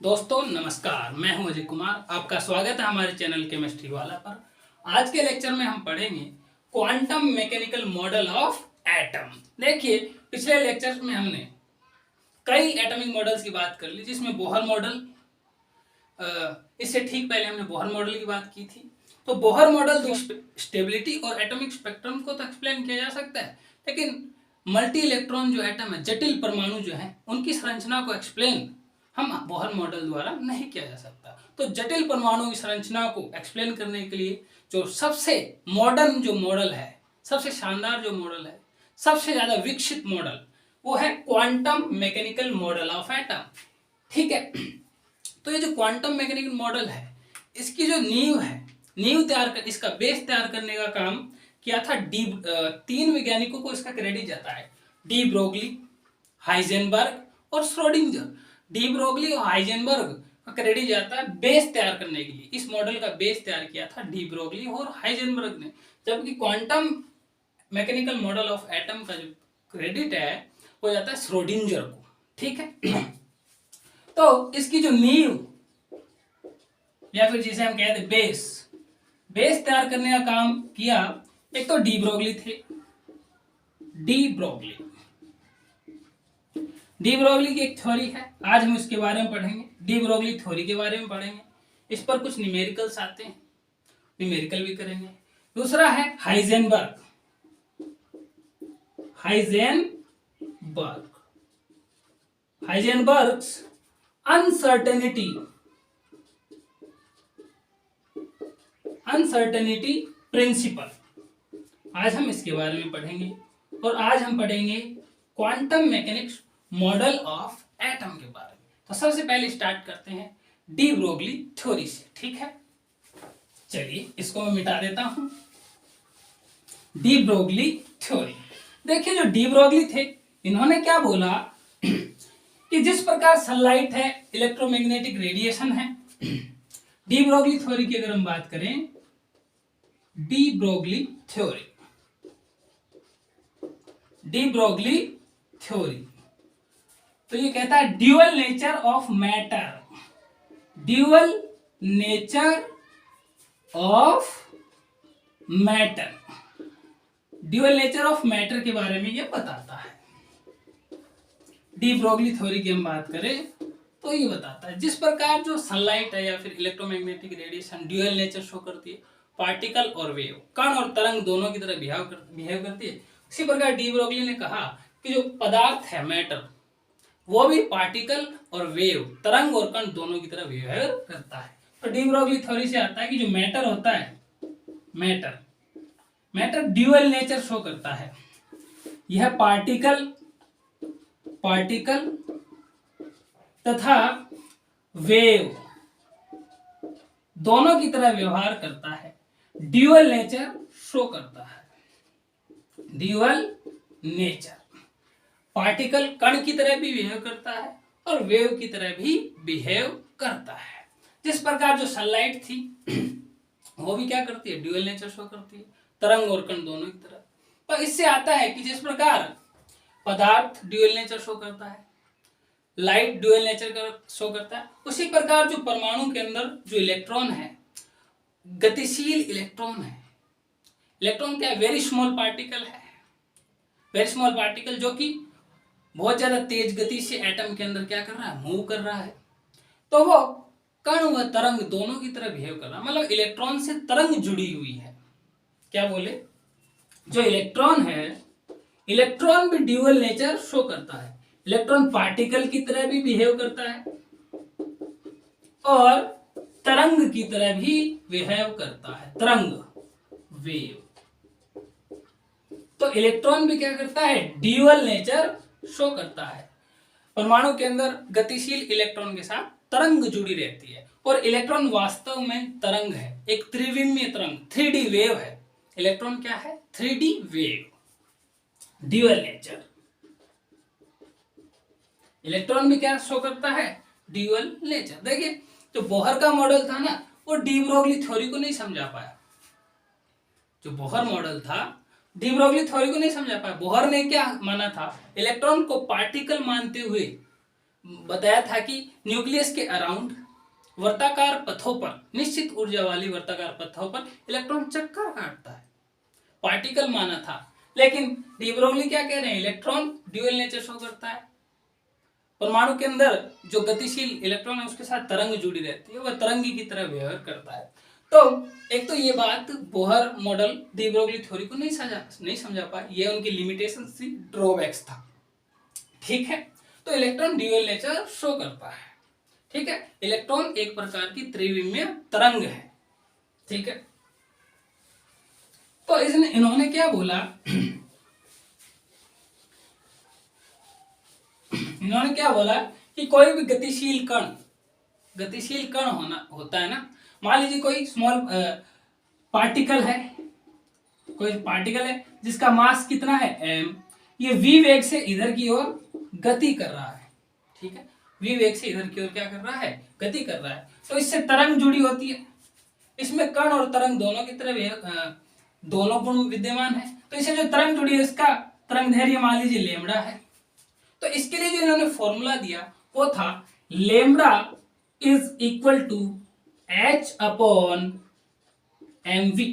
दोस्तों नमस्कार, मैं हूं अजय कुमार। आपका स्वागत है हमारे चैनल केमिस्ट्री वाला पर। आज के लेक्चर में हम पढ़ेंगे quantum mechanical model of atom. देखिए, पिछले लेक्चर में हमने कई एटॉमिक मॉडल्स की बात कर ली, जिसमें बोहर मॉडल, इससे ठीक पहले हमने बोहर मॉडल की बात की थी। तो बोहर मॉडल स्टेबिलिटी और एटॉमिक स्पेक्ट्रम को तो एक्सप्लेन किया जा सकता है, लेकिन मल्टी इलेक्ट्रॉन जो एटम है, जटिल परमाणु जो है, उनकी संरचना को एक्सप्लेन हम बोहर मॉडल द्वारा नहीं किया जा सकता। तो जटिल परमाणु की संरचना को एक्सप्लेन करने के लिए जो सबसे मॉडर्न जो मॉडल है, सबसे शानदार जो मॉडल है, सबसे ज्यादा विकसित मॉडल, वो है quantum mechanical model of atom. ठीक है। तो ये जो क्वांटम मैकेनिकल मॉडल है, इसकी जो नींव है, इसका बेस तैयार करने का काम किया था तीन वैज्ञानिकों को इसका क्रेडिट जाता है, डी ब्रोगली, हाइजेनबर्ग और श्रोडिंगर। डी ब्रोगली और हाइजेनबर्ग का क्रेडिट जाता है बेस तैयार करने के लिए। इस मॉडल का बेस तैयार किया था डी ब्रोगली और हाइजेनबर्ग ने, जबकि quantum mechanical model of atom का जो क्रेडिट है वो जाता है श्रोडिंगर को। ठीक है। तो इसकी जो नींव या फिर जिसे हम कहते हैं बेस तैयार करने का काम किया, एक तो डी ब्रोगली थे। डी ब्रोगली की एक थ्योरी है, आज हम इसके बारे में पढ़ेंगे। डी ब्रोगली थ्योरी के बारे में पढ़ेंगे, इस पर कुछ न्यूमेरिकल्स आते हैं, न्यूमेरिकल भी करेंगे। दूसरा है हाइजेनबर्ग्स अनसर्टेनिटी प्रिंसिपल, आज हम इसके बारे में पढ़ेंगे। और आज हम पढ़ेंगे quantum mechanics model of atom के बारे में। तो सबसे पहले स्टार्ट करते हैं डी ब्रोगली थ्योरी से। ठीक है, चलिए इसको मैं मिटा देता हूं। डी ब्रोगली थ्योरी, देखिए जो डी ब्रोगली थे, इन्होंने क्या बोला कि जिस प्रकार सनलाइट है, इलेक्ट्रोमैग्नेटिक रेडिएशन है। डी ब्रोगली थ्योरी की अगर हम बात करें, डी ब्रोगली थ्योरी तो ये कहता है ड्यूअल नेचर ऑफ मैटर के बारे में ये बताता है। डी ब्रोगली थ्योरी की हम बात करें तो ये बताता है जिस प्रकार जो सनलाइट है या फिर electromagnetic radiation dual nature show करती है, पार्टिकल और वेव, कण और तरंग दोनों की तरह बिहेव करती है, उसी प्रकार डी ब्रोगली ने कहा कि जो पदार्थ है, मैटर, वो भी पार्टिकल और वेव, तरंग और कण दोनों की तरह बिहेव करता है। तो डी ब्रोगली थ्योरी से आता है कि जो मैटर होता है, मैटर ड्यूअल नेचर शो करता है। यह पार्टिकल तथा वेव दोनों की तरह व्यवहार करता है, ड्यूअल नेचर शो करता है। ड्यूअल नेचर, पार्टिकल कण की तरह भी बिहेव करता है और वेव की तरह भी बिहेव करता है। जिस प्रकार जो सनलाइट थी वो भी क्या करती है, ड्यूअल नेचर शो करती है, तरंग और कण दोनों की तरह। तो इससे आता है कि जिस प्रकार पदार्थ ड्यूअल नेचर शो करता है, लाइट ड्यूअल नेचर शो करता है, उसी प्रकार जो परमाणु के अंदर जो इलेक्ट्रॉन है, गतिशील इलेक्ट्रॉन है। इलेक्ट्रॉन क्या है, वेरी स्मॉल पार्टिकल जो कि बहुत ज्यादा तेज गति से एटम के अंदर क्या कर रहा है, मूव कर रहा है। तो वो कण व तरंग दोनों की तरह बिहेव कर रहा है, मतलब इलेक्ट्रॉन से तरंग जुड़ी हुई है। क्या बोले, जो इलेक्ट्रॉन है, इलेक्ट्रॉन भी ड्यूअल नेचर शो करता है। इलेक्ट्रॉन पार्टिकल की तरह भी बिहेव करता है और तरंग की तरह भी बिहेव करता है, तरंग, वेव। तो इलेक्ट्रॉन भी क्या करता है, ड्यूअल नेचर शो करता है। परमाणु के अंदर गतिशील इलेक्ट्रॉन के साथ तरंग जुड़ी रहती है, और इलेक्ट्रॉन वास्तव में तरंग है, एक त्रिविमीय तरंग, 3D वेव है। इलेक्ट्रॉन क्या है, 3D wave, dual nature. Electron भी क्या शो करता है, ड्यूअल नेचर। देखिए जो बोहर का मॉडल था ना, वो डी ब्रोगली थ्योरी को नहीं समझा पाया। जो बोहर मॉडल था, डी ब्रोगली थ्योरी को नहीं समझा पाया। बोहर ने क्या माना था, इलेक्ट्रॉन को पार्टिकल मानते हुए बताया था कि न्यूक्लियस के अराउंड वर्ताकार पथों पर, निश्चित ऊर्जा वाली वर्ताकार पथों पर इलेक्ट्रॉन चक्कर काटता है, पार्टिकल माना था। लेकिन डी ब्रोगली क्या कह रहे हैं, इलेक्ट्रॉन ड्यूअल नेचर शो करता है। परमाणु के अंदर जो गतिशील इलेक्ट्रॉन है उसके साथ तरंग जुड़ी रहती है, वह तरंगी की तरह व्यवहार करता है। तो एक तो ये बात Bohr model de Broglie theory को नहीं समझा पाए, ये उनकी लिमिटेशन थी, ड्रॉबैक्स था। ठीक है, तो इलेक्ट्रॉन ड्यूअल नेचर शो करता है। ठीक है, इलेक्ट्रॉन एक प्रकार की त्रिविमीय तरंग है। ठीक है, तो इन्होंने क्या बोला, इन्होंने क्या बोला कि कोई भी गतिशील कण होता है ना, मान लीजिए कोई स्मॉल पार्टिकल है, कोई पार्टिकल है जिसका मास कितना है m, ये v वेग से इधर की ओर गति कर रहा है। ठीक है, v वेग से इधर की ओर क्या कर रहा है, गति कर रहा है। तो इससे तरंग जुड़ी होती है, इसमें कण और तरंग दोनों की तरह दोनों गुण विद्यमान है। तो इसे जो तरंग जुड़ी है इसका तरंग दैर्घ्य मान लीजिए लेमड़ा है। तो इसके लिए जो इन्होंने फॉर्मूला दिया वो था lambda is equal to h upon mv,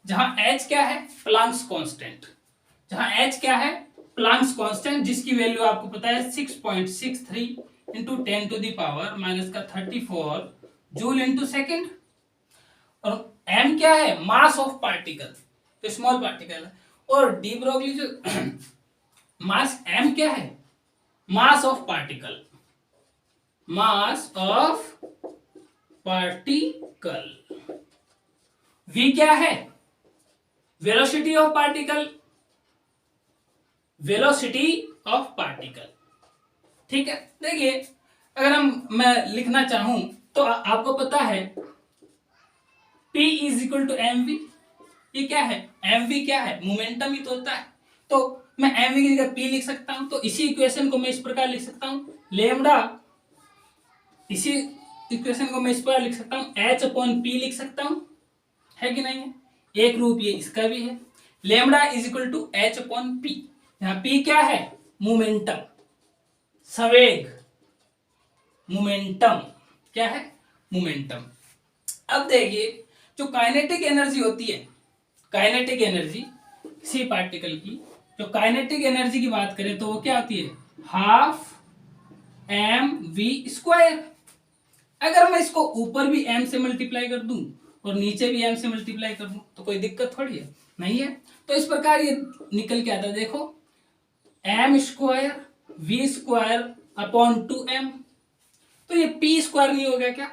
जहां h क्या है, प्लांक्स कांस्टेंट, जहां h क्या है, प्लांक्स कांस्टेंट, जिसकी वैल्यू आपको पता है 6.63 into 10 to the power minus का 34 जूल इंटू सेकेंड। और m क्या है, मास ऑफ पार्टिकल, तो स्मॉल पार्टिकल है। और डी ब्रोगली जो मास m क्या है, mass of particle, mass of particle. v क्या है, velocity of particle, velocity of particle. ठीक है, देखिए अगर मैं लिखना चाहूं तो आपको पता है P is equal to M V. ये क्या है, एम वी क्या है, मोमेंटम ही तो होता है। तो मैं एम वी की जगह P लिख सकता हूं। तो इसी इक्वेशन को मैं इस प्रकार लिख सकता हूं, लेमडा, इसी इक्वेशन को मैं इस प्रकार लिख सकता हूं, H अपॉन P लिख सकता हूं, है कि नहीं है, एक रूप ये इसका भी है। Lambda is equal to H upon P, यहाँ P क्या है, मोमेंटम, संवेग, मोमेंटम क्या है, मोमेंटम। अब देखिए जो काइनेटिक एनर्जी होती है, काइनेटिक एनर्जी किसी पार्टिकल की, जो काइनेटिक एनर्जी की बात करें तो वो क्या होती है, हाफ एम वी स्क्वायर। अगर मैं इसको ऊपर भी m से मल्टीप्लाई कर दूं और नीचे भी m से मल्टीप्लाई कर दूं तो कोई दिक्कत थोड़ी है, नहीं है। तो इस प्रकार ये निकल के आता है, देखो m square V square upon 2m। तो ये p स्क्वायर नहीं हो गया क्या,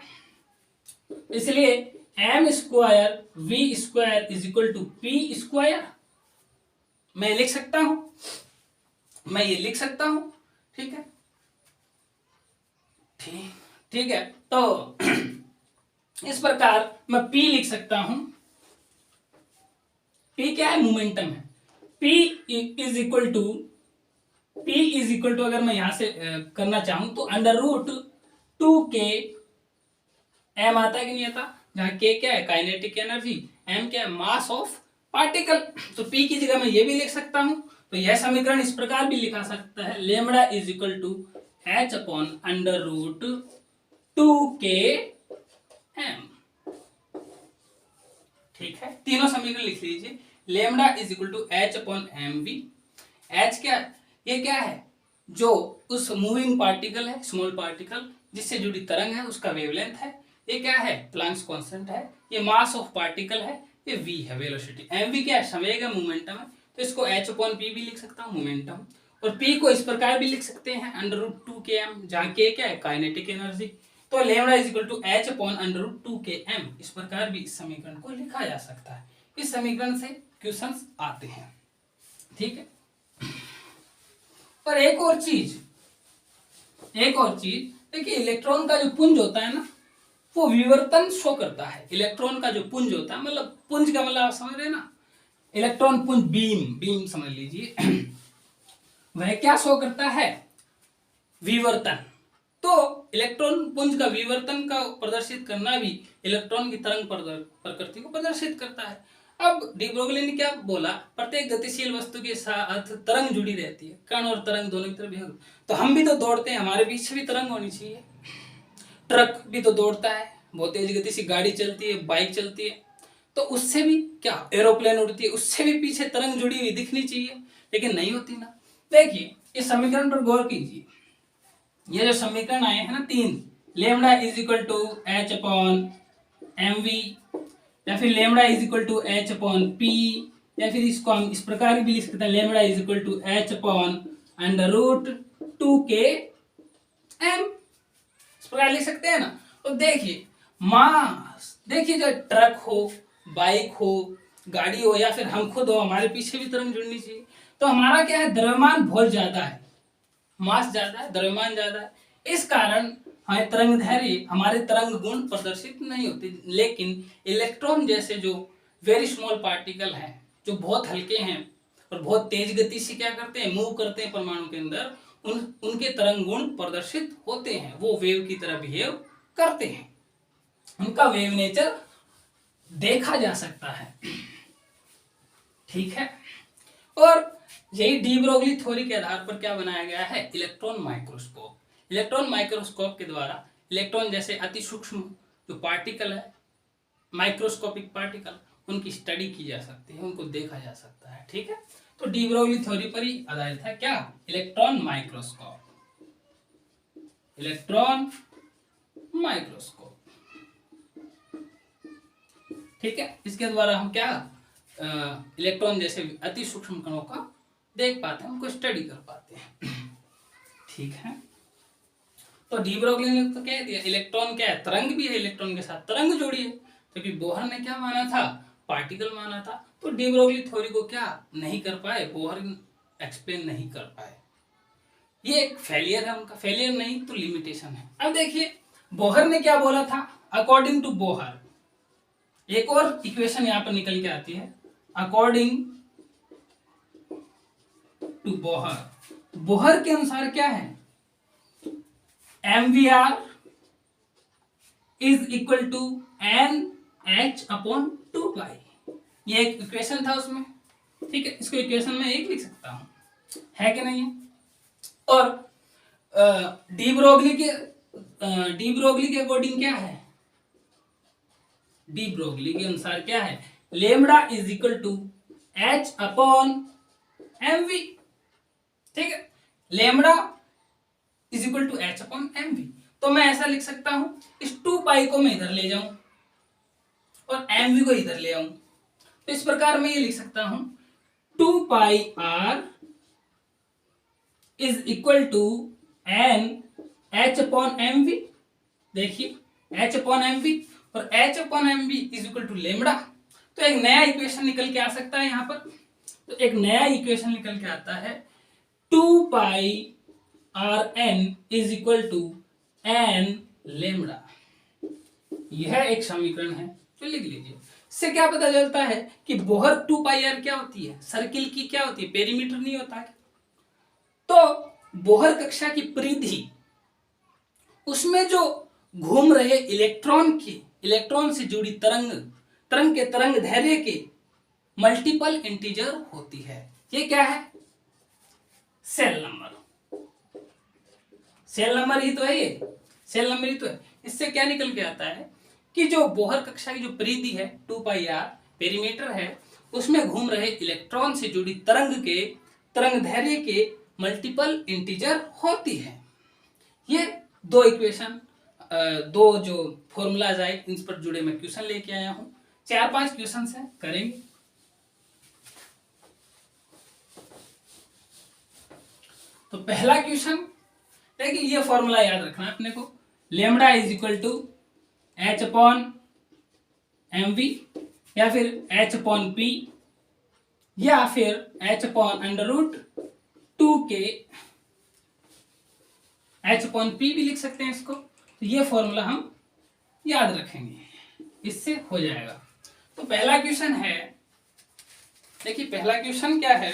इसलिए m square V square is equal to p square, मैं लिख सकता हूं, मैं ये लिख सकता हूं। ठीक है, ठीक है, तो इस प्रकार मैं P लिख सकता हूं। P क्या है, मोमेंटम है। P इज इक्वल टू अगर मैं यहां से करना चाहूं तो अंडर रूट 2k m आता है कि नहीं आता, जहां k क्या है, काइनेटिक एनर्जी, m क्या है, मास ऑफ पार्टिकल। तो P की जगह मैं ये भी लिख सकता हूं। तो यह समीकरण इस प्रकार भी लिखा सकता है, lambda is equal to h upon under root 2k m। ठीक है, तीनों समीकरण लिख लीजिए, lambda is equal to h upon M V. h क्या, ये क्या है, जो उस मूविंग पार्टिकल है, स्मॉल पार्टिकल जिससे जुड़ी तरंग है, उसका वेवलेंथ है। ये क्या है, प्लांक्स कांस्टेंट है। ये मास ऑफ पार्टिकल है, ये v है, वेलोसिटी। एम वी क्या है, संवेग है, मोमेंटम है। तो इसको h अपॉन p भी लिख सकता हूँ, मोमेंटम। और p को इस प्रकार भी लिख सकते हैं, अंडर रूट 2km, जहाँ k क्या है, काइनेटिक एनर्जी। तो lambda is equal to h upon under root 2km। इस प्रकार भी इस समीकरण को लिखा जा सकता है। इस समीकरण से क्वेश्चंस आते हैं। ठीक है, पर एक और चीज देखिए, इलेक्ट्रॉन का जो पुंज होता है ना, वो विवर्तन शो करता है। इलेक्ट्रॉन का जो पुंज होता है, मतलब पुंज का मतलब आप समझ रहे हैं ना, इलेक्ट्रॉन पुंज, बीम समझ लीजिए वह क्या शो करता है, विवर्तन। तो इलेक्ट्रॉन पुंज का विवर्तन का प्रदर्शित करना भी इलेक्ट्रॉन की तरंग प्रकृति को प्रदर्शित करता है। अब डी ब्रोगली ने क्या बोला, प्रत्येक गतिशील वस्तु के साथ तरंग जुड़ी रहती है, कण और तरंग दोनों की तरफ भी। तो हम भी तो दौड़ते हैं, हमारे बीच भी तरंग होनी चाहिए। ट्रक भी तो दौड़ता है, बहुत तेज गति से गाड़ी चलती है, बाइक चलती है, तो उससे भी क्या, एरोप्लेन उड़ती है, उससे भी पीछे तरंग जुड़ी हुई दिखनी चाहिए, लेकिन नहीं होती ना। देखिए इस समीकरण पर गौर कीजिए, ये जो समीकरण आए हैं ना 3, lambda is equal to H upon M V, या फिर lambda is equal to H upon P, या फिर इसको हम इस प्रकार भी लिख सकते हैं, lambda is equal to H upon under root 2k m, इस प्रकार लिख सकते हैं ना। तो देखिए मास, देखिए जो ट्रक हो, बाइक हो, गाड़ी हो, या फिर हम खुद हो, हमारे पीछे भी तरंग जुड़नी चाहिए। तो हमारा क्या है, द्रव्यमान बहुत ज्यादा है, मास ज्यादा है, द्रव्यमान ज्यादा है, इस कारण हमें तरंग दैर्घ्य, हमारे तरंग गुण प्रदर्शित नहीं होते। लेकिन इलेक्ट्रॉन जैसे जो वेरी स्मॉल पार्टिकल हैं, जो बहुत हल्के हैं और बहुत तेज गति से क्या करते हैं, मूव करते हैं परमाणु के अंदर, उनके तरंग गुण प्रदर्शित होते हैं, वो वेव की तरह बिहेव करते हैं, उनका वेव नेचर देखा जा सकता है। ठीक है, और यही डी ब्रोगली थ्योरी के आधार पर क्या बनाया गया है, इलेक्ट्रॉन माइक्रोस्कोप। इलेक्ट्रॉन माइक्रोस्कोप के द्वारा इलेक्ट्रॉन जैसे अति सूक्ष्म जो पार्टिकल है, माइक्रोस्कोपिक पार्टिकल, उनकी स्टडी की जा सकती है, उनको देखा जा सकता है। ठीक है, तो डी ब्रोगली थ्योरी पर ही आधारित है क्या, इलेक्ट्रॉन माइक्रोस्कोप, इलेक्ट्रॉन माइक्रोस्कोप। ठीक है, इसके द्वारा हम क्या, इलेक्ट्रॉन जैसे अति सूक्ष्म कणों का देख पाते हैं, उनको स्टडी कर पाते हैं। ठीक है, तो डी ब्रोगली ने तो कह दिया इलेक्ट्रॉन क्या है, तरंग भी है, इलेक्ट्रॉन के साथ तरंग जोड़ी है, क्योंकि बोहर ने क्या माना था, पार्टिकल माना था। तो डी ब्रोगली थ्योरी को क्या नहीं कर पाए, बोहर एक्सप्लेन नहीं कर पाए, ये एक फेलियर है उनका, फेलियर नहीं तो लिमिटेशन है। अब देखिए बोहर ने क्या बोला था, अकॉर्डिंग टू बोहर, एक और इक्वेशन यहां पर निकल के आती है, अकॉर्डिंग टू बोहर, बोहर के अनुसार क्या है, MVR is equal to NH upon 2 pi, ये एक इक्वेशन था उसमें। ठीक है, इसको इक्वेशन में एक लिख सकता हूं, है कि नहीं है। और डी ब्रोगली के अकॉर्डिंग क्या है, डी ब्रोगली के अनुसार क्या है, lambda is equal to H upon MV। ठीक है, lambda is equal to H upon MV, तो मैं ऐसा लिख सकता हूं, इस 2 पाई को मैं इधर ले जाऊं और MV को इधर ले आऊं, तो इस प्रकार मैं ये लिख सकता हूं, 2 pi R is equal to N H upon MV। देखिए H अपॉन MV और H upon MV is equal to lambda. तो एक नया इक्वेशन निकल के आ सकता है यहां पर, तो एक नया इक्वेशन निकल के आता है, 2 pi Rn is equal to N lambda. यह एक समीकरण है, तो लिख लीजिए। इससे क्या पता चलता है कि बोहर 2 पाई R क्या होती है, सर्किल की क्या होती है, पेरीमीटर नहीं होता है। तो बोहर कक्षा की परिधि, उसमें जो घूम रहे इलेक्ट्रॉन से जुड़ी तरंग के तरंग दैर्घ्य के मल्टीपल इंटीजर होती है। ये क्या है, सेल नंबर, सेल नंबर ही तो है, ये सेल नंबर ही तो है। इससे क्या निकल के आता है कि जो बोहर कक्षा की जो परिधि है 2 पाई R पेरीमीटर है, उसमें घूम रहे इलेक्ट्रॉन से जुड़ी तरंग दैर्घ्य के मल्टीपल इंटीजर होती है। ये दो इक्वेशन, दो जो फॉर्मूलाज आए, इन पर जुड़े मैं क्वेश्चन लेके आया हूं, 4-5 क्वेश्चन है, करेंगे। तो पहला क्वेश्चन, देखिए ये फॉर्मूला याद रखना है अपने को, lambda is equal to H upon MV, या फिर H अपॉन P, या फिर H upon under root 2k, H upon P भी लिख सकते हैं इसको। तो ये फॉर्मूला हम याद रखेंगे, इससे हो जाएगा। तो पहला क्वेश्चन है, देखिए पहला क्वेश्चन क्या है,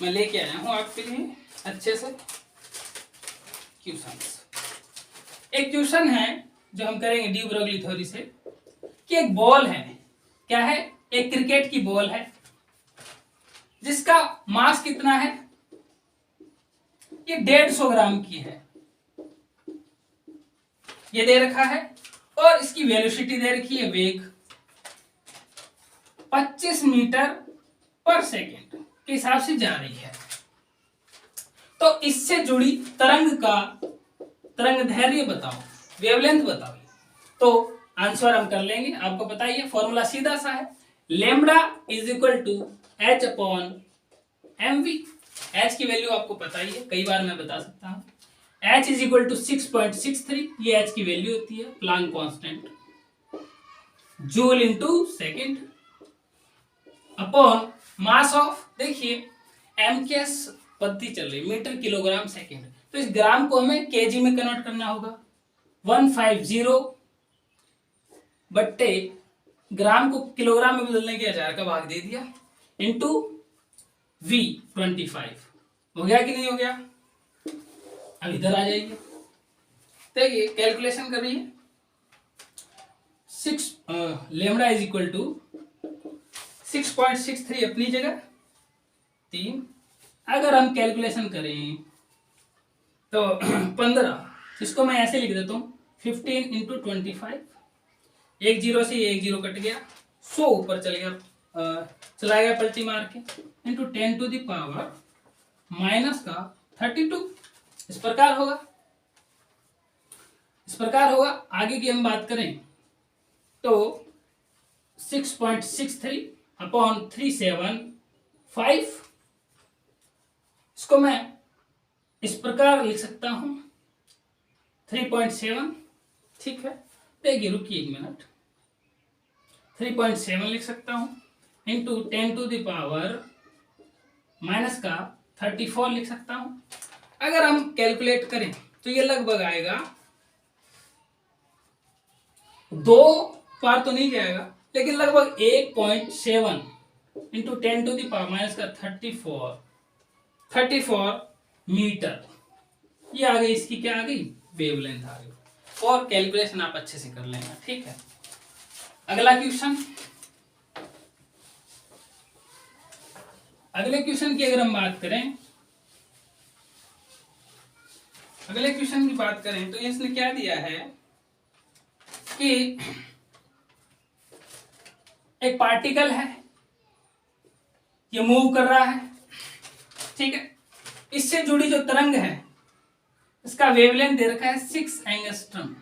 मैं लेके आया हूं आपके लिए अच्छे से क्वेश्चन। एक क्वेश्चन है जो हम करेंगे डी ब्रोगली थ्योरी से, कि एक बॉल है, क्या है, एक क्रिकेट की बॉल है जिसका मास कितना है, ये 150 ग्राम की है, ये दे रखा है, और इसकी वेलोसिटी दे रखी है, वेग 25 मीटर पर सेकेंड के हिसाब से जा रही है। तो इससे जुड़ी तरंग दैर्घ्य बताओ, वेवलेंथ बताओ। तो आंसर हम कर लेंगे, आपको पता ही है, फॉर्मूला सीधा सा है, lambda is equal to H upon M V. H की वैल्यू आपको पता ही है, कई बार मैं बता सकता हूं, एच इज इक्वल टू 6.63, ये एच की वैल्यू होती है, Planck constant, joule into second, upon mass of, देखिए एम के पद्धति चल रही, मीटर किलोग्राम सेकंड, तो इस ग्राम को हमें केजी में कन्वर्ट करना होगा, 150 बट्टे ग्राम को किलोग्राम में बदलने के 1000 का भाग दे दिया, इंटू V 25, हो गया कि नहीं हो गया। अब इधर आ जाइए, देखिए कैलकुलेशन कर रही है, 6 लैम्ब्डा इज इक्वल टू 6.63 अपनी जगह 3, अगर हम कैलकुलेशन करें तो 15, इसको मैं ऐसे लिख देता हूँ, 15 इंटू 25, एक जीरो से एक जीरो कट गया, 100 ऊपर चल गया, चला गया पलटी मार के, into 10 to the power minus का 32, इस प्रकार होगा। आगे की हम बात करें तो 6.63 अपॉन 375, इसको मैं इस प्रकार लिख सकता हूं, 3.7, ठीक है, देखिए रुकिए एक मिनट, 3.7 लिख सकता हूं, into 10 to the power minus का 34 लिख सकता हूं। अगर हम कैलकुलेट करें तो ये लगभग आएगा, 2 पार तो नहीं जाएगा, लेकिन लगभग 1.7 into 10 to the power minus का 34 मीटर, ये आ गई, इसकी क्या आ गई, वेवलेंथ आ गई। और कैलकुलेशन आप अच्छे से कर लेना, ठीक है। अगले क्वेश्चन की अगर हम बात करें, तो इसने क्या दिया है कि एक पार्टिकल है, ये मूव कर रहा है, ठीक है, इससे जुड़ी जो तरंग है इसका वेवलेंथ दे रखा है 6 एंगस्ट्रम।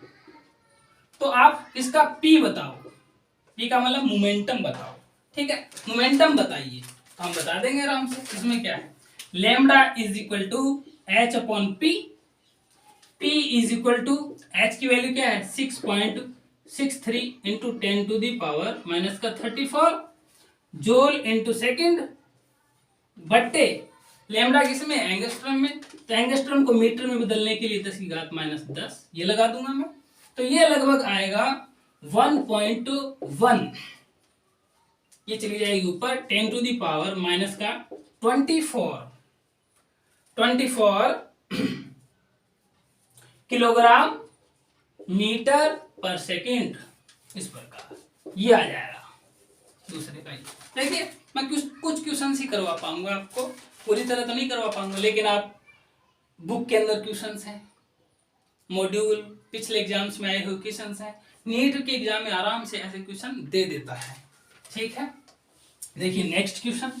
तो आप इसका P बताओ, P का मतलब मोमेंटम बताओ, ठीक है, मोमेंटम बताइए, तो हम बता देंगे आराम से। इसमें क्या है, lambda is equal to H upon P, P is equal to, H की वैल्यू क्या है 6.63 into 10 to the power minus का 34 जूल इंटू सेकेंड, बट्टे लैम्ब्डा किसमें, एंगस्ट्रम में, तो एंगस्ट्रम को मीटर में बदलने के लिए 10 की घात माइनस 10 ये लगा दूंगा मैं, तो ये लगभग आएगा 1.1, ये चली जाएगी ऊपर, 10 टू दी पावर माइनस का 24 किलोग्राम मीटर पर सेकेंड, इस प्रकार ये आ जाएगा दूसरे का। देखिए मैं कुछ क्वेश्चन ही करवा पाऊंगा आपको, पूरी तरह तो नहीं करवा पाऊंगा, लेकिन आप बुक के अंदर क्वेश्चंस हैं, मॉड्यूल पिछले एग्जाम्स में आए हुए क्वेश्चंस हैं, नीट के एग्जाम में आराम से ऐसे क्वेश्चन दे देता है, ठीक है। देखिए नेक्स्ट क्वेश्चन,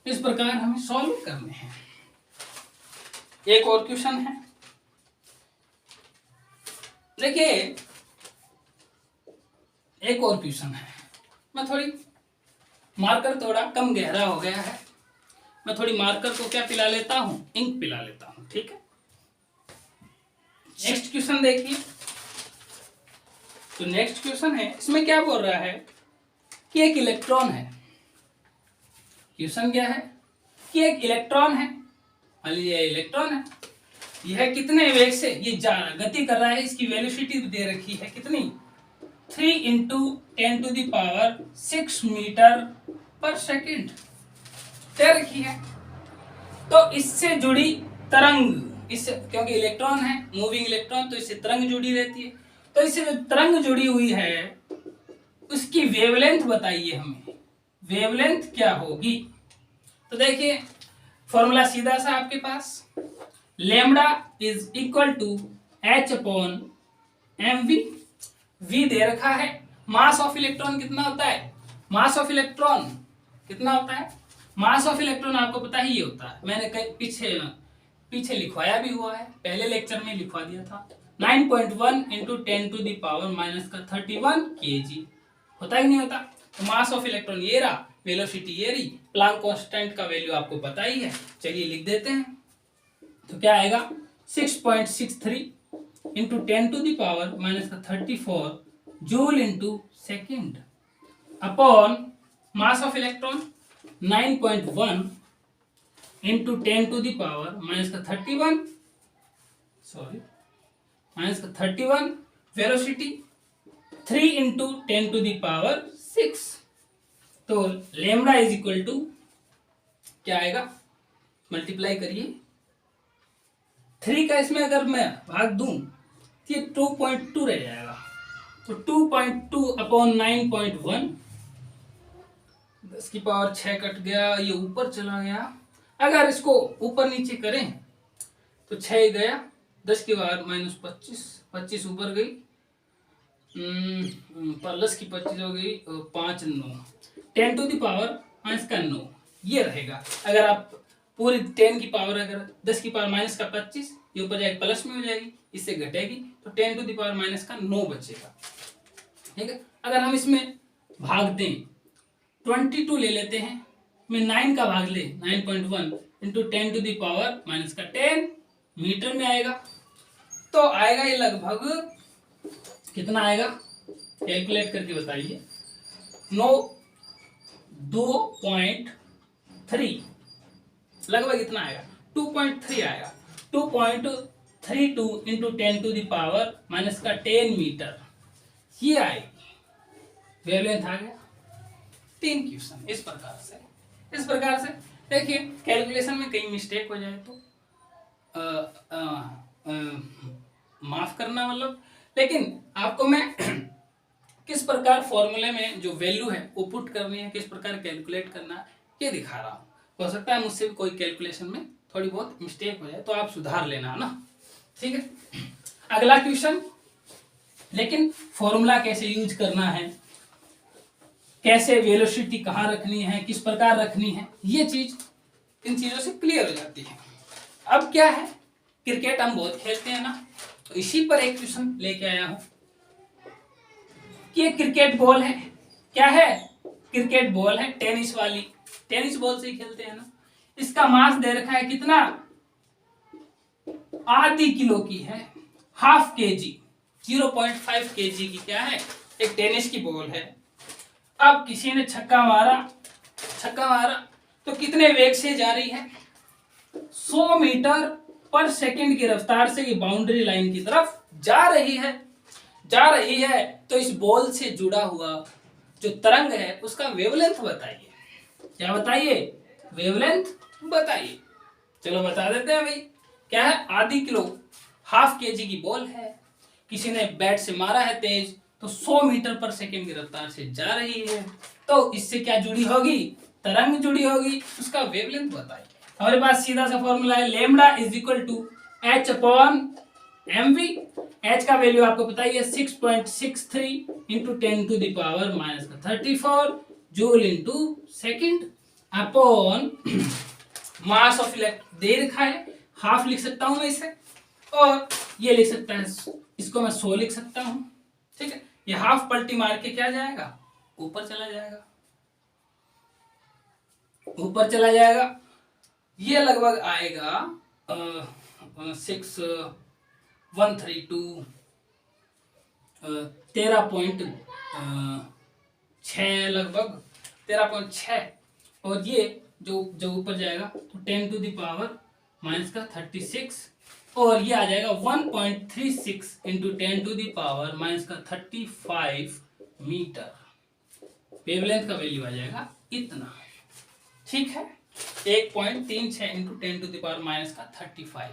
इस प्रकार हमें सॉल्व करने हैं। एक और क्वेश्चन है, देखिए एक और क्वेश्चन है, मैं थोड़ी मार्कर थोड़ा कम गहरा हो गया है, मैं थोड़ी मार्कर को क्या पिला लेता हूं, इंक पिला लेता हूं, ठीक है। नेक्स्ट क्वेश्चन देखिए, तो नेक्स्ट क्वेश्चन है, इसमें क्या बोल रहा है कि एक इलेक्ट्रॉन है, क्वेश्चन क्या है कि एक इलेक्ट्रॉन है, मान लीजिए इलेक्ट्रॉन है, यह कितने वेग से ये जा रहा, गति कर रहा है, इसकी वेलोसिटी दे रखी है कितनी, 3 into 10 to the power 6 metre पर सेकेंड दे रखी है। तो इससे जुड़ी तरंग, इससे, क्योंकि इलेक्ट्रॉन है, मूविंग इलेक्ट्रॉन, तो इससे तरंग जुड़ी रहती है, तो इससे जो तरंग जुड़ी हुई है उसकी वेवलेंथ बताइए हमें, वेवलेंथ क्या होगी। तो देखिए फॉर्मूला सीधा सा आपके पास, lambda is equal to H upon M V. V दे रखा है, मास ऑफ इलेक्ट्रॉन कितना होता है, मास ऑफ इलेक्ट्रॉन कितना होता है, मास ऑफ इलेक्ट्रॉन आपको पता ही ये होता है, मैंने पीछे पीछे लिखवाया भी हुआ है, पहले लेक्चर में लिखवा दिया था, 9.1 into 10 to the power minus का 31 kg होता ही नहीं होता। तो मास ऑफ इलेक्ट्रॉन ये रहा, वेलोसिटी ये रही, प्लांक कांस्टेंट का वैल्यू आपको पता ही है, चलिए लिख देते हैं। तो क्या आएगा 6.63 into 10 to the power minus का 34 joule into second upon mass of electron 9.1 into 10 to the power minus का 31 माइनस का 31 velocity 3 into 10 to the power 6। तो लेमडा इज इक्वल टू क्या आएगा, मल्टीप्लाई करिए 3 का इसमें अगर मैं भाग दूं तो ये 2.2 रह जाएगा। तो 2.2 अपॉन 9.1, 10 की पावर 6 कट गया, ये ऊपर चला गया, अगर इसको ऊपर नीचे करें तो 6 गया, 10 की पावर माइनस 25, 25 ऊपर गई, प्लस की 25 हो गई, 5 9, 10 टू द पावर माइनस का 9 ये रहेगा। अगर आप पूरी 10 की पावर, अगर 10 की पावर माइनस का 25 ये ऊपर जाएगी प्लस में हो जाएगी, इससे घटेगी, तो 10 टू द पावर माइनस का 9 बचेगा। ठीक है, अगर हम इसमें भाग दें 22 ले लेते हैं, में 9 का भाग ले 9.1 into 10 to the power minus का 10 मीटर में आएगा। तो आएगा ये लगभग कितना आएगा, कैलकुलेट करके बताइए, 2.3 लगभग इतना आएगा, 2.3 आएगा, 2.32 into 10 to the power minus का 10 मीटर ये आएगी। वेवलेंथ आ गया। 3 क्वेश्चन इस प्रकार से देखिए, कैलकुलेशन में कहीं मिस्टेक हो जाए तो माफ करना, मतलब, लेकिन आपको मैं किस प्रकार फॉर्मूले में जो वैल्यू है वो पुट करनी है, किस प्रकार कैलकुलेट करना है ये दिखा रहा हूँ। हो सकता है मुझसे भी कोई कैलकुलेशन में थोड़ी बहुत मिस्टेक हो जाए तो आप सुधार लेना ना, ठीक है। अगला क्वेश्चन, लेकिन फॉर्मूला कैसे यूज करना है, कैसे वेलोसिटी कहाँ रखनी है, किस प्रकार रखनी है, ये चीज इन चीजों से क्लियर हो जाती है। अब क्या है, क्रिकेट हम बहुत खेलते हैं ना, तो इसी पर एक क्वेश्चन लेके आया हूं कि ये क्रिकेट बॉल है, क्या है, क्रिकेट बॉल है, टेनिस वाली, टेनिस बॉल से ही खेलते हैं ना। इसका मास दे रखा है कितना, आधी किलो की है, हाफ kg, 0.5 kg की क्या है, एक टेनिस की बॉल है। अब किसी ने छक्का मारा तो कितने वेग से जा रही है, 100 मीटर पर सेकंड की रफ्तार से ये बाउंड्री लाइन की तरफ जा रही है। तो इस बॉल से जुड़ा हुआ जो तरंग है उसका वेवलेंथ बताइए। क्या बताइए, वेवलेंथ बताइए। चलो बता देते हैं भाई, क्या है, आधी किलो, हाफ kg की बॉल है, किसी ने बैट से मारा है तेज, तो 100 मीटर पर सेकंड की रफ्तार से जा रही है, तो इससे क्या जुड़ी होगी, तरंग जुड़ी होगी, उसका वेवलेंथ बताइए। हमारे पास सीधा सा फॉर्मूला है, lambda is equal to H upon M V. H का वैल्यू आपको पता ही है, 6.63 into 10 to the power minus का 34 joule into second upon mass of electron दे रखा है, हाफ लिख सकता हूं मैं इसे, और ये लिख सकता है, इसको मैं 100 लिख सकता हूं, ठीक है। ये हाफ पलटी मार के क्या जाएगा, ऊपर चला जाएगा, ये लगभग आएगा 6132 13.6 लगभग 13.6, और ये जो ऊपर जाएगा तो 10 टू द पावर माइनस का 36, और ये आ जाएगा 1.36 into 10 to the power minus का 35 मीटर। वेवलेंथ का वैल्यू आ जाएगा इतना, ठीक है, 1.36 into 10 to the power minus का 35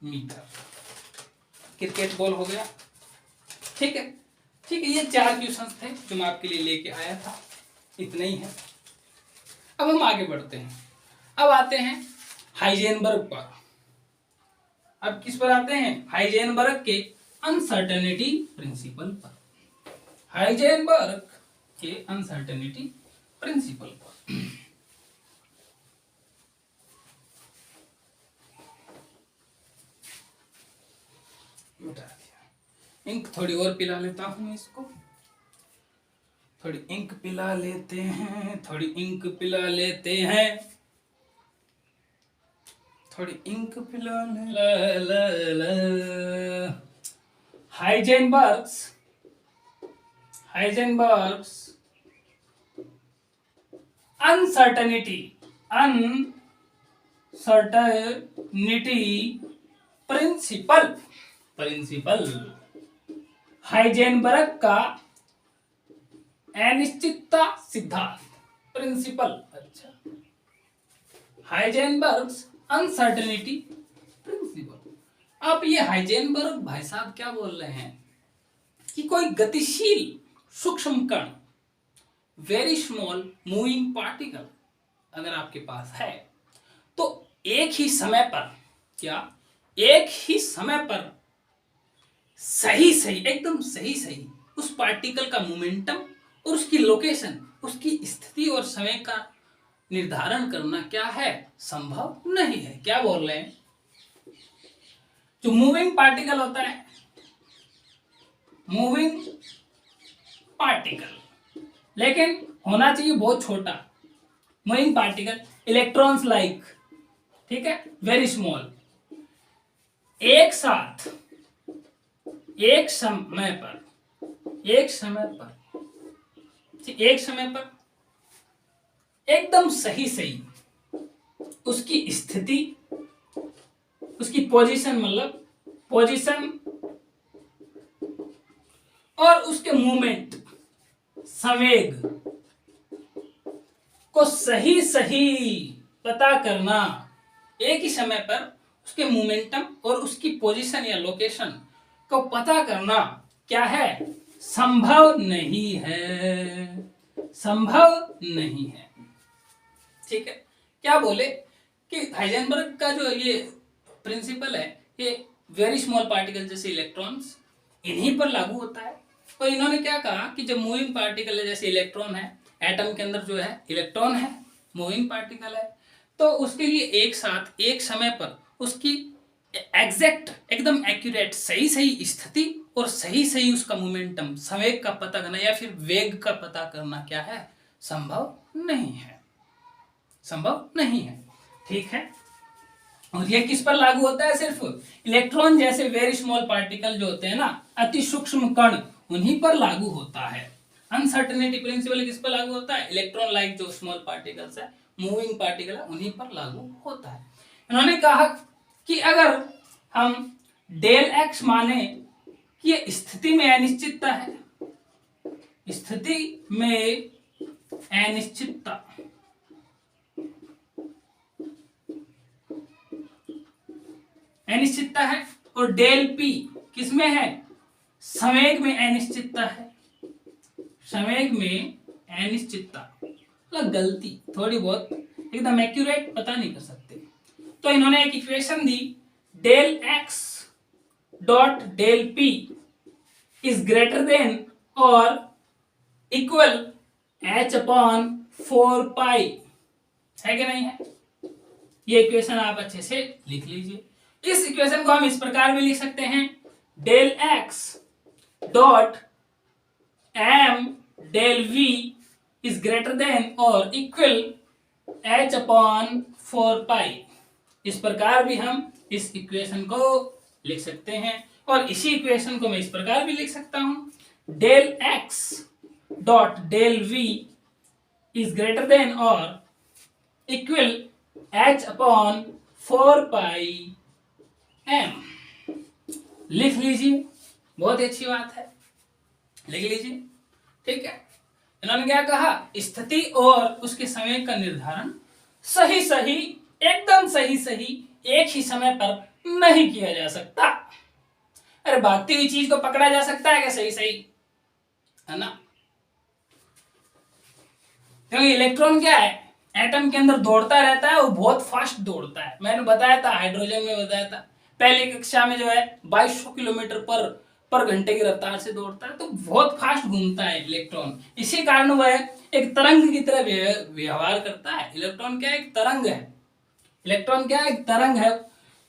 मीटर। क्रिकेट बॉल हो गया, ठीक है। ठीक है, ये 4 क्वेश्चंस थे जो मैं आपके लिए लेके आया था, इतना ही है। अब हम आगे बढ़ते हैं। अब आते हैं हाइजेनबर्ग पर। अब किस पर आते हैं? हाइजेनबर्ग के अनसर्टेनिटी प्रिंसिपल पर। हाइजेनबर्ग के अनसर्टेनिटी प्रिंसिपल पर। इंक थोड़ी और पिला लेता हूं इसको, थोड़ी इंक पिला लेते हैं, थोड़ी इंक पिला लेते हैं, थोड़ी इंक पिला ले। हाइजेनबर्ग्स अनसर्टेनिटी प्रिंसिपल। हाइजेनबर्ग का अनिश्चितता सिद्धांत प्रिंसिपल। अच्छा, हाइजेनबर्ग्स अनसर्टेनिटी प्रिंसिपल। अब ये हाइजेनबर्ग भाई साहब क्या बोल रहे हैं कि कोई गतिशील सूक्ष्म कण, वेरी स्मॉल मूविंग पार्टिकल अगर आपके पास है तो एक ही समय पर सही एकदम सही उस पार्टिकल का मोमेंटम और उसकी लोकेशन, उसकी स्थिति और समय का निर्धारण करना क्या है? संभव नहीं है। क्या बोल रहे हैं? जो मूविंग पार्टिकल होता है, मूविंग पार्टिकल, लेकिन होना चाहिए बहुत छोटा मूविंग पार्टिकल, इलेक्ट्रॉन्स लाइक, ठीक है, वेरी स्मॉल, एक साथ एक समय पर एकदम सही उसकी स्थिति, उसकी पोजीशन, मतलब पोजीशन और उसके मूवमेंट, संवेग को सही पता करना, एक ही समय पर उसके मोमेंटम और उसकी पोजीशन या लोकेशन को पता करना क्या है? संभव नहीं है। ठीक है, क्या बोले कि हाइजेनबर्ग का जो ये प्रिंसिपल है, ये वेरी स्मॉल पार्टिकल जैसे इलेक्ट्रॉन्स, इन्हीं पर लागू होता है। तो इन्होंने क्या कहा कि जब मूविंग पार्टिकल है, जैसे इलेक्ट्रॉन है, एटम के अंदर जो है इलेक्ट्रॉन है, मूविंग पार्टिकल है, तो उसके लिए एक साथ एक समय पर उसकी एग्जैक्ट, एकदम एक्यूरेट, सही स्थिति और सही उसका मोमेंटम, संवेग का पता करना या फिर वेग का पता करना क्या है? संभव नहीं है। ठीक है, और ये किस पर लागू होता है? सिर्फ इलेक्ट्रॉन जैसे वेरी स्मॉल पार्टिकल जो होते हैं ना, अति सूक्ष्म कण, उन्हीं पर लागू होता है। अनसर्टेनिटी प्रिंसिपल किस पर लागू होता है? इलेक्ट्रॉन लाइक जो स्मॉल पार्टिकल्स है, मूविंग पार्टिकल है, उन्हीं पर लागू होता है। इन्होंने कहा कि अगर हम डेल एक्स माने कि ये स्थिति में अनिश्चितता है, स्थिति में अनिश्चितता है, और डेल पी किसमें है? संवेग में अनिश्चितता है। संवेग में अनिश्चितता, मतलब गलती थोड़ी बहुत, एकदम एक्यूरेट पता नहीं कर सकते। तो इन्होंने एक इक्वेशन दी, del X dot del P is greater than और इक्वल h अपॉन 4 पाई, है कि नहीं है? ये इक्वेशन आप अच्छे से लिख लीजिए। इस इक्वेशन को हम इस प्रकार भी लिख सकते हैं, del X dot M del V is greater than और इक्वल h अपॉन 4 पाई। इस प्रकार भी हम इस इक्वेशन को लिख सकते हैं, और इसी इक्वेशन को मैं इस प्रकार भी लिख सकता हूं, del X dot del V is greater than और equal h upon 4 pi m। लिख लीजिए, बहुत अच्छी बात है, लिख लीजिए। ठीक है, इन्होंने क्या कहा? स्थिति और उसके समय का निर्धारण सही एकदम सही एक ही समय पर नहीं किया जा सकता। अरे भागती हुई चीज को पकड़ा जा सकता है क्या सही? है ना। क्योंकि इलेक्ट्रॉन क्या है, एटम के अंदर दौड़ता रहता है, वो बहुत फास्ट दौड़ता है। मैंने बताया था, हाइड्रोजन में बताया था पहली कक्षा में, जो है 2200 किलोमीटर पर घंटे की रफ्तार से दौड़ता है, तो बहुत फास्ट घूमता है इलेक्ट्रॉन। इसी कारण वह एक तरंग की तरह व्यवहार करता है। इलेक्ट्रॉन क्या है, एक तरंग है। इलेक्ट्रॉन क्या है, एक तरंग है।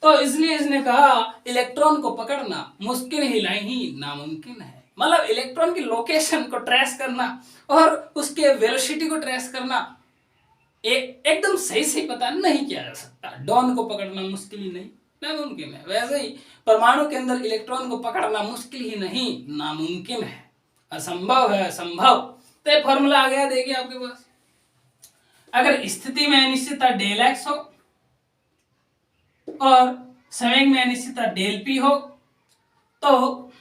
तो इसलिए इसने कहा इलेक्ट्रॉन को पकड़ना मुश्किल ही नहीं नामुमकिन है। मतलब इलेक्ट्रॉन की लोकेशन को ट्रेस करना और उसके वेलोसिटी को ट्रेस करना एकदम सही से पता नहीं किया जा सकता। डॉन को पकड़ना मुश्किल ही नहीं नामुमकिन है, वैसे ही परमाणु के अंदर इलेक्ट्रॉन को पकड़ना मुश्किल ही नहीं नामुमकिन है, असंभव है असंभव। तो ये फॉर्मूला आ गया, देखिए आपके पास। अगर स्थिति में अनिश्चितता डेल एक्स हो और संवेग में अनिश्चितता डेल पी हो, तो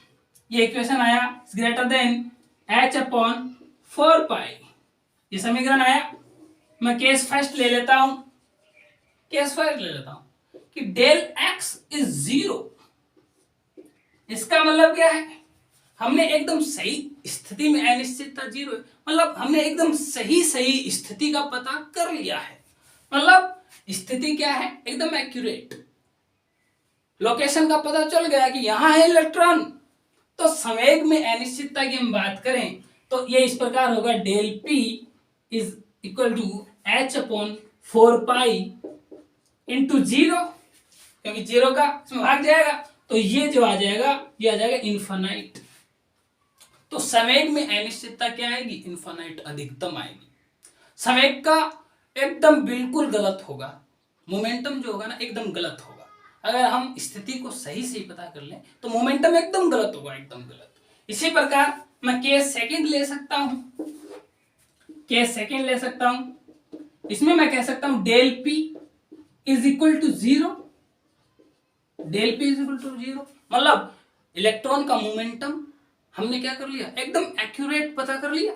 ये इक्वेशन आया ग्रेटर देन h अपॉन 4 पाई। ये समीकरण आया। मैं केस फर्स्ट ले लेता हूं, कि डेल x इज 0। इसका मतलब क्या है, हमने एकदम सही स्थिति में अनिश्चितता 0 है, मतलब हमने एकदम सही स्थिति का पता कर लिया है। मतलब स्थिति क्या है, एकदम एक्यूरेट। लोकेशन का पता चल गया कि यहां है इलेक्ट्रॉन। तो संवेग में अनिश्चितता की हम बात करें तो ये इस प्रकार होगा, del P is equal to h upon 4 pi into 0, क्योंकि 0 का इसमें भाग जाएगा, तो ये जो आ जाएगा, ये आ जाएगा इन्फिनाइट। तो संवेग में अनिश्चितता क्या आएगी, इन्फिनाइट, अधिकतम आएगी। संवेग का एकदम बिल्कुल गलत होगा, मोमेंटम जो होगा ना एकदम गलत होगा। अगर हम स्थिति को सही से पता कर लें तो मोमेंटम एकदम गलत होगा, एकदम गलत। इसी प्रकार मैं केस सेकंड ले सकता हूं, इसमें मैं कह सकता हूं del P is equal to 0। मतलब इलेक्ट्रॉन का मोमेंटम हमने क्या कर लिया, एकदम एक्यूरेट पता कर लिया।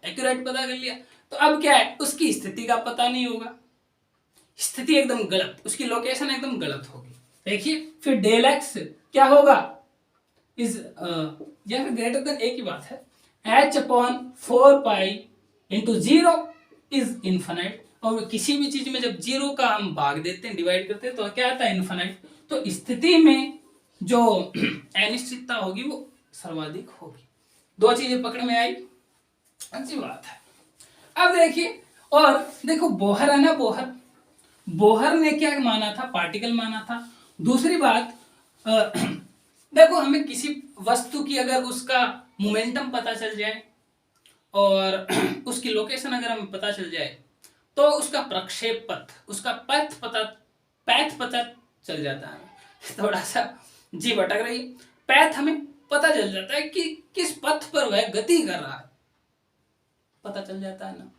एक्यूरेट पता कर लिया। तो अब क्या है, उसकी स्थिति का पता नहीं होगा, स्थिति एकदम गलत, उसकी लोकेशन एकदम गलत होगी। देखिए फिर डेल एक्स क्या होगा, इज या फिर ग्रेटर देन ए की बात है, h upon 4 pi into 0 is infinite. और किसी भी चीज में जब 0 का हम भाग देते हैं, डिवाइड करते हैं, तो क्या आता है, इन्फिनाइट। तो स्थिति में जो अनिश्चितता होगी वो सर्वाधिक होगी। दो चीजें पकड़ में आई, अच्छी बात है। अब देखिए, और देखो बोहर है ना, बोहर ने क्या माना था, पार्टिकल माना था। दूसरी बात, देखो हमें किसी वस्तु की अगर उसका मोमेंटम पता चल जाए और उसकी लोकेशन अगर हमें पता चल जाए, तो उसका प्रक्षेप पथ, उसका पैथ पता चल जाता है। थोड़ा सा जी भटक रही है, पैथ हमें पता चल जाता है कि किस पथ पर वह गति कर रहा है, पता चल जाता है ना।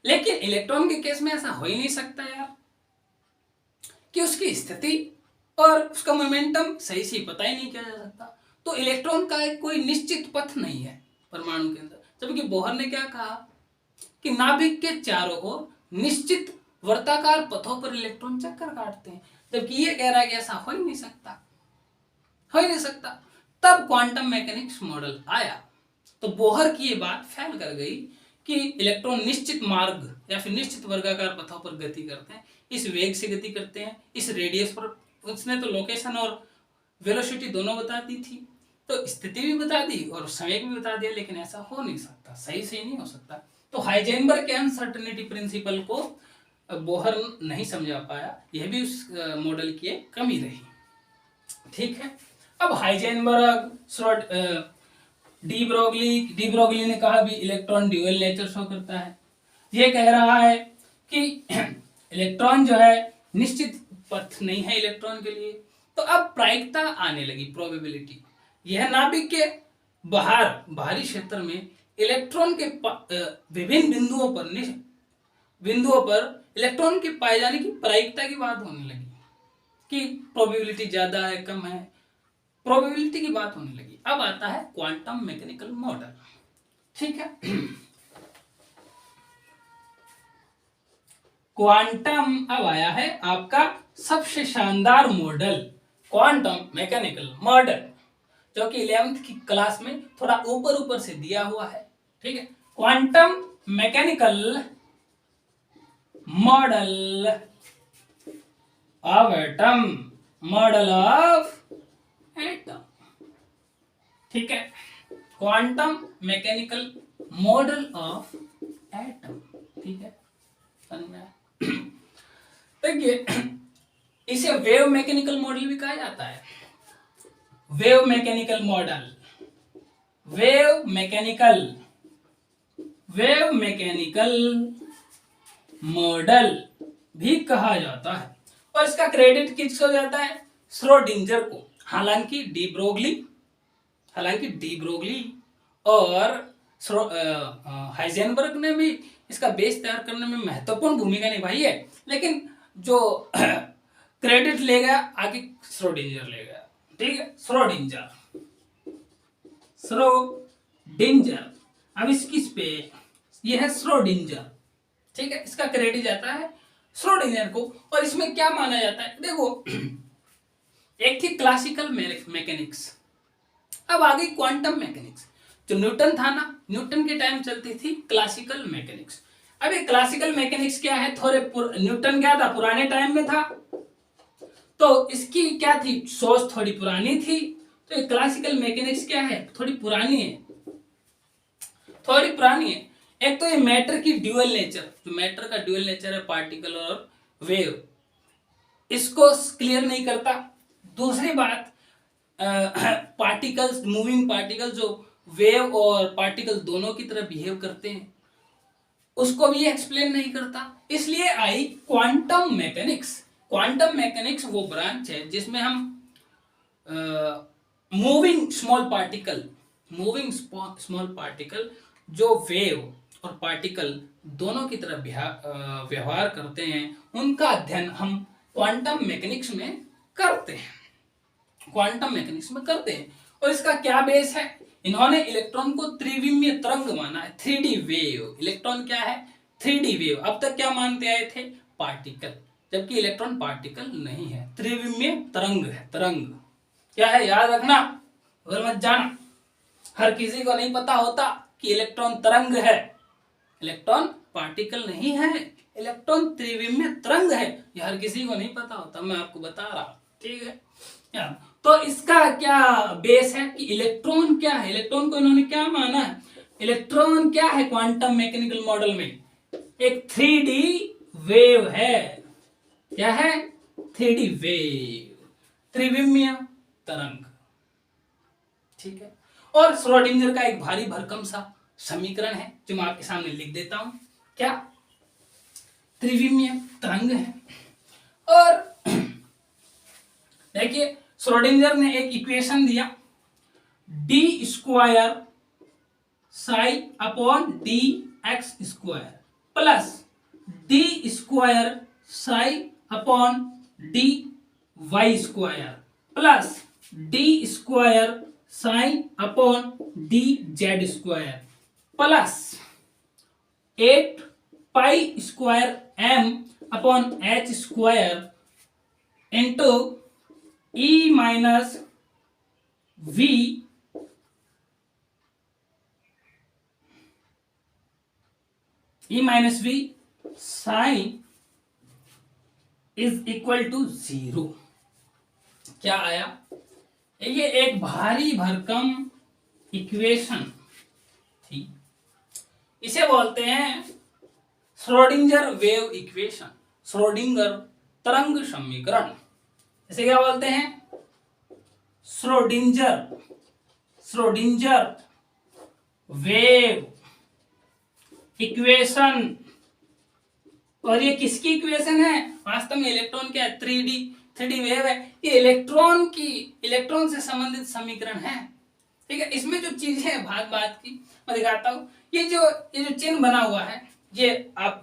लेकिन इलेक्ट्रॉन के केस में ऐसा हो ही नहीं सकता यार, कि उसकी स्थिति और उसका मोमेंटम सही से पता ही नहीं किया जा सकता। तो इलेक्ट्रॉन का कोई निश्चित पथ नहीं है परमाणु के अंदर। जबकि बोहर ने क्या कहा कि नाभिक के चारों ओर निश्चित वर्ताकार पथों पर इलेक्ट्रॉन चक्कर काटते हैं, जबकि ये कह रहा है कि ऐसा हो ही नहीं सकता। तब क्वांटम मैकेनिक्स मॉडल आया, तो बोहर की ये बात फैल कर गई कि इलेक्ट्रॉन निश्चित मार्ग या फिर निश्चित वर्गाकार पथों पर गति करते हैं, इस वेग से गति करते हैं, इस रेडियस पर। उसने तो लोकेशन और वेलोसिटी दोनों बता दी थी, तो स्थिति भी बता दी और संवेग भी बता दिया, लेकिन ऐसा हो नहीं सकता, सही से नहीं हो सकता। तो हाइजेनबर्ग के अनसर्टेनिटी प्रिंसिपल को बोहर नहीं समझा पाया, यह भी उस मॉडल की एक कमी रही। ठीक है, अब हाइजेनबर्ग, डी ब्रोगली ने कहा भी इलेक्ट्रॉन ड्यूअल नेचर शो करता है। ये कह रहा है कि इलेक्ट्रॉन जो है निश्चित पथ नहीं है इलेक्ट्रॉन के लिए। तो अब प्रायिकता आने लगी, प्रोबेबिलिटी। यह नाभिक के बाहरी क्षेत्र में इलेक्ट्रॉन के विभिन्न बिंदुओं पर इलेक्ट्रॉन के पाए जाने की प्रायिकता की बात होने लगी, कि प्रोबेबिलिटी ज्यादा है कम है, प्रोबेबिलिटी की बात होने लगी। अब आता है क्वांटम मैकेनिकल मॉडल। ठीक है, क्वांटम अब आया है आपका सबसे शानदार मॉडल, क्वांटम मैकेनिकल मॉडल। जो कि 11th की क्लास में थोड़ा ऊपर ऊपर से दिया हुआ है। ठीक है, quantum mechanical model of atom, model of atom. ठीक है, quantum mechanical model of atom. ठीक है, समझ में आया? देखिए, इसे वेव मैकेनिकल मॉडल भी कहा जाता है। Wave mechanical model, wave mechanical model भी कहा जाता है। और इसका क्रेडिट किसको जाता है? श्रोडिंगर को। हालांकि डी ब्रोगली और हाइजेनबर्ग ने भी इसका बेस तैयार करने में महत्वपूर्ण भूमिका निभाई है, लेकिन जो क्रेडिट ले गया आगे श्रोडिंगर ले गया। ठीक है, श्रोडिंगर। अब इसकी पे ये है श्रोडिंगर। ठीक है, इसका क्रेडिट जाता है श्रोडिंगर को। और इसमें क्या माना जाता है, देखो, एक थी क्लासिकल मैकेनिक्स, अब आ गई क्वांटम मैकेनिक्स। जो न्यूटन था ना, न्यूटन के टाइम चलती थी क्लासिकल मैकेनिक्स। अब ये क्लासिकल मैकेनिक्स क्या है, न्यूटन क्या था, पुराने टाइम में था, तो इसकी क्या थी, सोच थोड़ी पुरानी थी। तो ये क्लासिकल मैकेनिक्स क्या है, थोड़ी पुरानी है। एक तो ये मैटर की ड्यूअल नेचर, जो मैटर का ड्यूअल नेचर है, पार्टिकल और वेव, इसको क्लियर नहीं करता। दूसरी बात, पार्टिकल्स, मूविंग पार्टिकल जो वेव और पार्टिकल दोनों की तरह बिहेव करते हैं, उसको भी एक्सप्लेन नहीं करता। इसलिए आई क्वांटम मैकेनिक्स। क्वांटम मैकेनिक्स वो ब्रांच है जिसमें हम मूविंग स्मॉल पार्टिकल जो वेव और पार्टिकल दोनों की तरह व्यवहार करते हैं, उनका अध्ययन हम क्वांटम मैकेनिक्स में करते हैं। और इसका क्या बेस है, इन्होंने इलेक्ट्रॉन को त्रिविमीय तरंग माना है, 3D वेव। इलेक्ट्रॉन क्या है, 3D वेव। अब तक क्या मानते आए थे, पार्टिकल, जबकि इलेक्ट्रॉन पार्टिकल नहीं है, त्रिविमीय तरंग है। तरंग क्या है, याद रखना, अगर मत जाना। हर किसी को नहीं पता होता कि इलेक्ट्रॉन तरंग है, इलेक्ट्रॉन पार्टिकल नहीं है, इलेक्ट्रॉन त्रिविमीय तरंग है। यह हर किसी को नहीं पता होता, मैं आपको बता रहा हूं। ठीक है, तो इसका क्या बेस है कि इलेक्ट्रॉन क्या है, इलेक्ट्रॉन को इन्होंने क्या माना है, इलेक्ट्रॉन क्या है क्वांटम मैकेनिकल मॉडल में, एक 3D वेव है। क्या है, 3D वेव, त्रिविमीय तरंग। ठीक है, और श्रोडिंगर का एक भारी भरकम सा समीकरण है जो मैं आपके सामने लिख देता हूं। क्या, त्रिविमीय तरंग है। और देखिए, श्रोडिंगर ने एक इक्वेशन दिया, D square psi upon D X square plus D square psi upon D Y square plus D square sine upon D Z square plus 8 pi square M upon H square into E minus V sine is equal to 0। क्या आया, ये एक भारी भरकम equation थी। इसे बोलते हैं श्रोडिंगर वेव इक्वेशन, श्रोडिंगर तरंग समीकरण। इसे क्या बोलते हैं, श्रोडिंगर वेव इक्वेशन। और ये किसकी इक्वेशन है, वास्तव में इलेक्ट्रॉन क्या है, 3D वेव है। ये इलेक्ट्रॉन से संबंधित समीकरण है। ठीक है, इसमें जो चीजें है बात की मैं दिखाता हूं। ये जो चिन्ह बना हुआ है, ये आप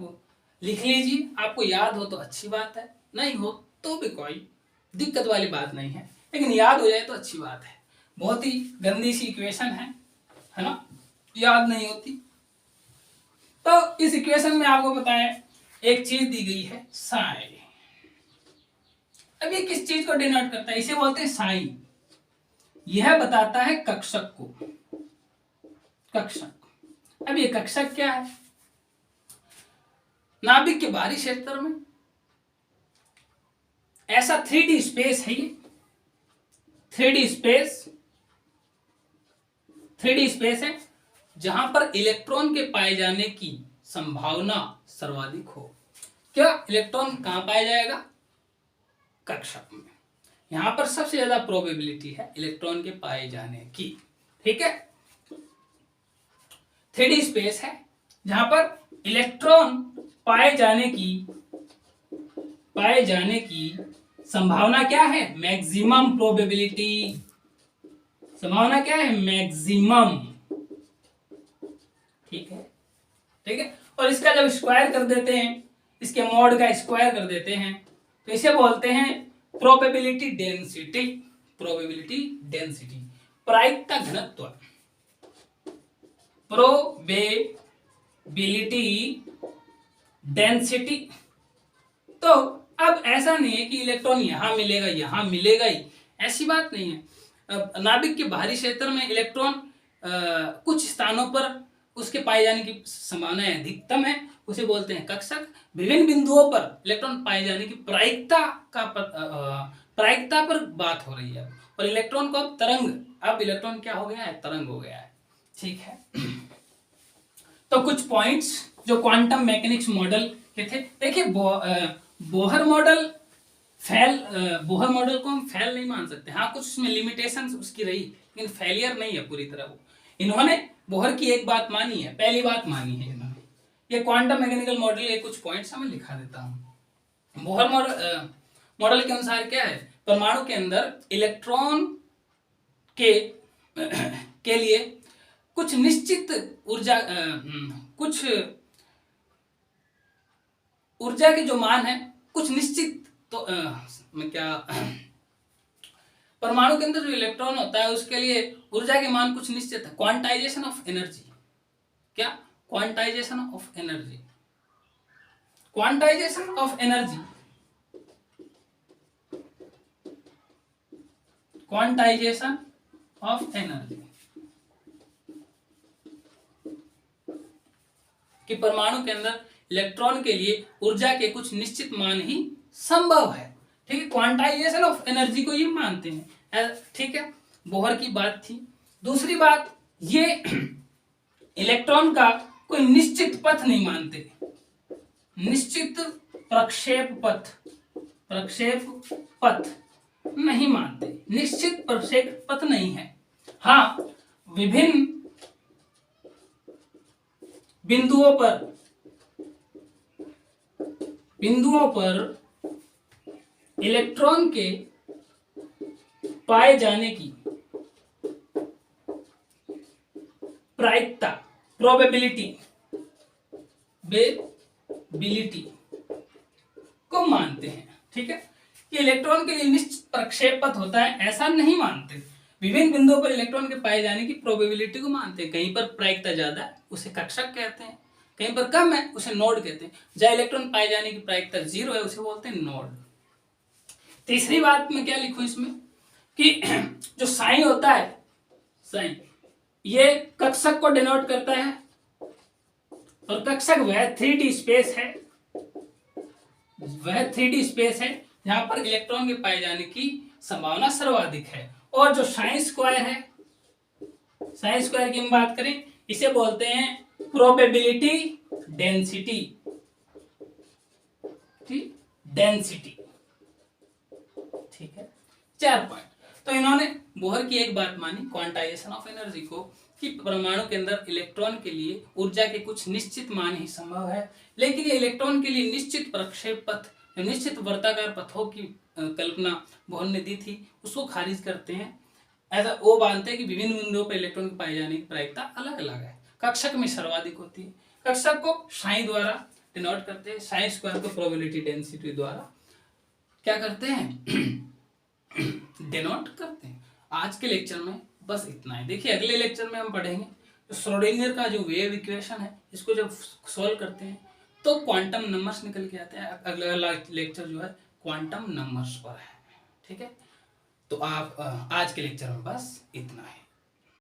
लिख लीजिए। आपको याद हो तो अच्छी बात है, नहीं हो तो भी कोई दिक्कत वाली बात नहीं है, लेकिन याद हो जाए तो अच्छी बात है। बहुत ही गंदी सी इक्वेशन है ना, याद नहीं होती। तो इस इक्वेशन में आपको बताया एक चीज दी गई है, साइन। अब ये किस चीज को डिनोट करता है, इसे बोलते हैं साइन। यह बताता है कक्षक को। कक्षक, अब ये कक्षक क्या है? नाभिक के बाहरी क्षेत्र में ऐसा 3D स्पेस है, ये 3D स्पेस है जहां पर इलेक्ट्रॉन के पाए जाने की संभावना सर्वाधिक हो। क्या इलेक्ट्रॉन कहां पाया जाएगा? कक्षक में। यहां पर सबसे ज्यादा प्रोबेबिलिटी है इलेक्ट्रॉन के पाए जाने की। ठीक है, 3D स्पेस है जहां पर इलेक्ट्रॉन पाए जाने की संभावना क्या है? Maximum probability. संभावना क्या है? मैक्सिमम। ठीक है, ठीक है। और इसका जब स्क्वायर कर देते हैं, इसके मॉड का स्क्वायर कर देते हैं, तो इसे बोलते हैं प्रोबेबिलिटी डेंसिटी। प्रोबेबिलिटी डेंसिटी, प्रायिकता घनत्व। Probability density. तो अब ऐसा नहीं है कि इलेक्ट्रॉन यहां मिलेगा ही, ऐसी बात नहीं है। नाभिक के बाहरी क्षेत्र में इलेक्ट्रॉन कुछ स्थानों पर उसके पाए जाने की संभावना अधिकतम है, उसे बोलते हैं कक्षक। विभिन्न बिंदुओं पर इलेक्ट्रॉन पाए जाने की प्रायिकता पर बात हो रही है। और इलेक्ट्रॉन को अब इलेक्ट्रॉन क्या हो गया है? तरंग हो गया है। ठीक है, तो कुछ पॉइंट्स जो क्वांटम मैकेनिक्स मॉडल के थे। देखिए, बोहर मॉडल को हम फेल नहीं मान सकते। हाँ, कुछ उसमें लिमिटेशंस उसकी रही, लेकिन फेलियर नहीं है पूरी तरह वो। इन्होंने बोहर की एक बात मानी है, पहली बात मानी है इन्होंने। ये क्वांटम मैकेनिकल मॉडल के कुछ पॉइंट्स मैं लिखा देता हूं। बोहर मॉडल के अनुसार क्या है? परमाणु के अंदर इलेक्ट्रॉन के लिए कुछ निश्चित ऊर्जा के जो मान है, कुछ निश्चित, तो परमाणु के अंदर जो इलेक्ट्रॉन होता है उसके लिए ऊर्जा के मान कुछ निश्चित है। Quantisation of energy. क्या? Quantisation of energy. Quantisation of energy, quantisation of energy कि परमाणु के अंदर इलेक्ट्रॉन के लिए ऊर्जा के कुछ निश्चित मान ही संभव है। ठीक है, क्वांटाइजेशन ऑफ एनर्जी को ये मानते हैं। ठीक है, बोहर की बात थी। दूसरी बात, ये इलेक्ट्रॉन का कोई निश्चित पथ नहीं मानते। निश्चित प्रक्षेप पथ नहीं मानते। निश्चित प्रक्षेप पथ नहीं है। हाँ, विभिन्न बिंदुओं पर इलेक्ट्रॉन के पाए जाने की प्रायिकता, प्रोबेबिलिटी को मानते हैं। ठीक है, कि इलेक्ट्रॉन के लिए निश्चित प्रक्षेप पथ होता है, ऐसा नहीं मानते। विभिन्न बिंदुओं पर इलेक्ट्रॉन के पाए जाने की प्रोबेबिलिटी को मानते हैं। कहीं पर प्रायिकता ज्यादा है उसे कक्षक कहते हैं, कहीं पर कम है उसे नोड कहते हैं। जहां इलेक्ट्रॉन पाए जाने की प्रायिकता 0 है उसे बोलते हैं नोड। तीसरी बात मैं क्या लिखूं इसमें कि जो साइन होता है, साइन, ये कक्षक को डिनोट करता है। और कक्षक वह 3D स्पेस है जहां पर इलेक्ट्रॉन के पाए जाने की संभावना सर्वाधिक है। और जो साइन स्क्वायर है, साइन स्क्वायर की हम बात करें, इसे बोलते हैं प्रोबेबिलिटी डेंसिटी। ठीक है, 4 पॉइंट। तो इन्होंने बोहर की एक बात मानी, क्वांटाइजेशन ऑफ एनर्जी को, कि परमाणु के अंदर इलेक्ट्रॉन के लिए ऊर्जा के कुछ निश्चित मान ही संभव है। लेकिन ये इलेक्ट्रॉन के लिए निश्चित प्रक्षेप पथ, निश्चित वर्ताकार पथों की कल्पना बोहर ने दी थी, उसको खारिज करते हैं। ऐसा वो मानते हैं कि विभिन्न बिंदुओं पर इलेक्ट्रॉन के पाए जाने की प्रायिकता अलग अलग है, कक्षक में सर्वाधिक होती है। कक्षक को साइन द्वारा डिनोट करते हैं, साइन स्क्वायर को प्रोबेबिलिटी डेंसिटी द्वारा क्या करते हैं? डिनोट करते हैं। आज के लेक्चर में बस इतना ही। देखिए, अगले लेक्चर में हम पढ़ेंगे तो श्रोडिंगर का जो वेव इक्वेशन है, इसको जब सॉल्व करते हैं तो क्वांटम नंबर्स निकल के आते हैं। अगला लेक्चर जो है क्वांटम नंबर्स पर है। ठीक है, तो आप आज के लेक्चर में बस इतना है।